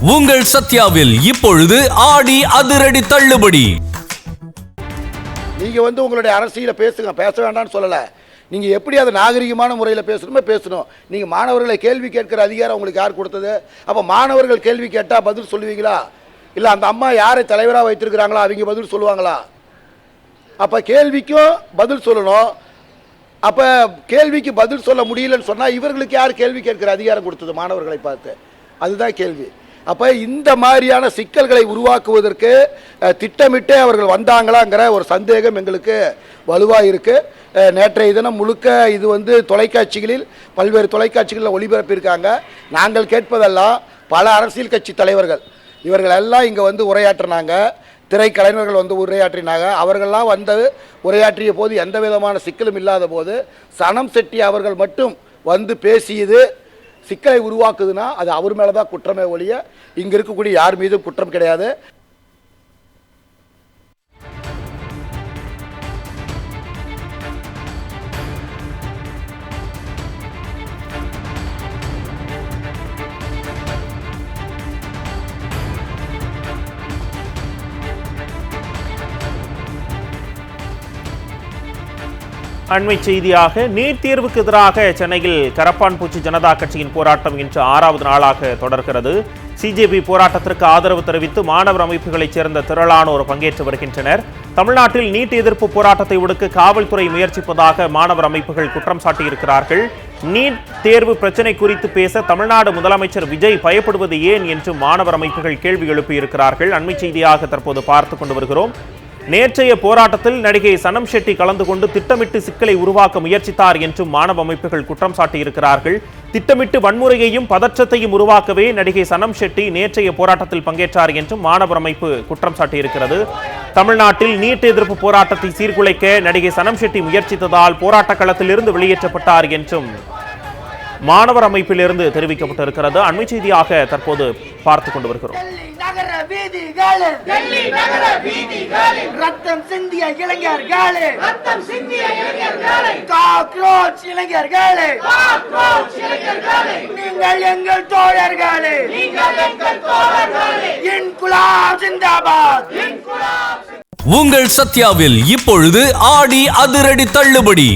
உங்கள் சத்யாவில் இப்பொழுது ஆடி அதிரடி தள்ளுபடி. நீங்க உங்களுடைய அரசியல பேசுங்க, பேச வேண்டாம்னு சொல்லல. நீங்க எப்படி அதை நாகரிகமான முறையில் பேசணுமோ பேசணும். நீங்க மாணவர்களை கேள்வி கேட்கிற அதிகாரம் உங்களுக்கு யார் கொடுத்தது? அப்ப மாணவர்கள் கேள்வி கேட்டா பதில் சொல்லுவீங்களா? இல்ல அந்த அம்மா யாரை தலைவராக வைத்திருக்கிறாங்களோ அவங்க பதில் சொல்லுவாங்களா? அப்ப கேள்விக்கும் பதில் சொல்லணும். அப்ப கேள்விக்கு பதில் சொல்ல முடியலன்னு சொன்னா இவர்களுக்கு யார் கேள்வி கேட்கிற அதிகாரம் கொடுத்தது? மாணவர்களை பார்த்து. அதுதான் கேள்வி. அப்ப இந்த மாதிரியான சிக்கல்களை உருவாக்குவதற்கு திட்டமிட்டே அவர்கள் வந்தாங்களாங்கிற ஒரு சந்தேகம் எங்களுக்கு வலுவா இருக்கு. நேற்றைய தினம் முழுக்க இது தொலைக்காட்சிகளில் பல்வேறு தொலைக்காட்சிகளில் ஒளிபரப்பியிருக்காங்க. நாங்கள் கேட்பதெல்லாம் பல அரசியல் கட்சி தலைவர்கள் இவர்கள் எல்லாம் இங்க உரையாற்றினாங்க. திரைக்கலைஞர்கள் உரையாற்றினாங்க. அவர்கள்லாம் உரையாற்றிய போது எந்த விதமான சிக்கலும் இல்லாத போது சனம் செட்டி அவர்கள் மட்டும் பேசியது சிக்கலை உருவாக்குதுன்னா அது அவர் மேலதான் குற்றமே ஒழிய இங்க இருக்கக்கூடிய யார் மீதும் குற்றம் கிடையாது. அண்மை செய்தியாக நீட் தேர்வுக்கு எதிராக சென்னையில் கரப்பான்பூச்சி ஜனதா கட்சியின் போராட்டம் இன்று 6வது நாளாக தொடர்கிறது. சிஜேபி போராட்டத்திற்கு ஆதரவு தெரிவித்து மாணவர் அமைப்புகளைச் சேர்ந்த திரளானோர் பங்கேற்று வருகின்றனர். தமிழ்நாட்டில் நீட் எதிர்ப்பு போராட்டத்தை ஒடுக்க காவல்துறை முயற்சிப்பதாக மாணவர் அமைப்புகள் குற்றம் சாட்டியிருக்கிறார்கள். நீட் தேர்வு பிரச்சினை குறித்து பேச தமிழ்நாடு முதலமைச்சர் விஜய் பயப்படுவது ஏன் என்று மாணவர் அமைப்புகள் கேள்வி எழுப்பியிருக்கிறார்கள். அண்மை செய்தியாக தற்போது பார்த்து கொண்டு வருகிறோம். நேற்றைய போராட்டத்தில் நடிகை சனம் ஷெட்டி கலந்து கொண்டு திட்டமிட்டு சிக்கலை உருவாக்க முயற்சித்தார் என்றும் மாணவ அமைப்புகள் குற்றம் சாட்டியிருக்கிறார்கள். திட்டமிட்டு வன்முறையையும் பதற்றத்தையும் உருவாக்கவே நடிகை சனம் ஷெட்டி நேற்றைய போராட்டத்தில் பங்கேற்றார் என்றும் மாணவர் அமைப்பு குற்றம் சாட்டியிருக்கிறது. தமிழ்நாட்டில் நீட் எதிர்ப்பு போராட்டத்தை சீர்குலைக்க நடிகை சனம் ஷெட்டி முயற்சித்ததால் போராட்ட களத்திலிருந்து வெளியேற்றப்பட்டார் என்றும் மாணவர் அமைப்பிலிருந்து தெரிவிக்கப்பட்டிருக்கிறது. அண்மை செய்தியாக தற்போது பார்த்துக் கொண்டு வருகிறோம். ரத்தம் சிந்திய இளைஞர்களே, ரத்தம் சிந்திய இளைஞர்களே, காக்ரோச் இளைஞர்களே, காக்ரோச் இளைஞர்களே, நீங்கள் எங்கள் தோழர்களே, நீங்கள் எங்கள் தோழர்களே, இன்குலாப் ஜிந்தாபாத், இன்குலாப். உங்கள் சத்யாவில் இப்பொழுது ஆடி அதிரடி தள்ளுபடி.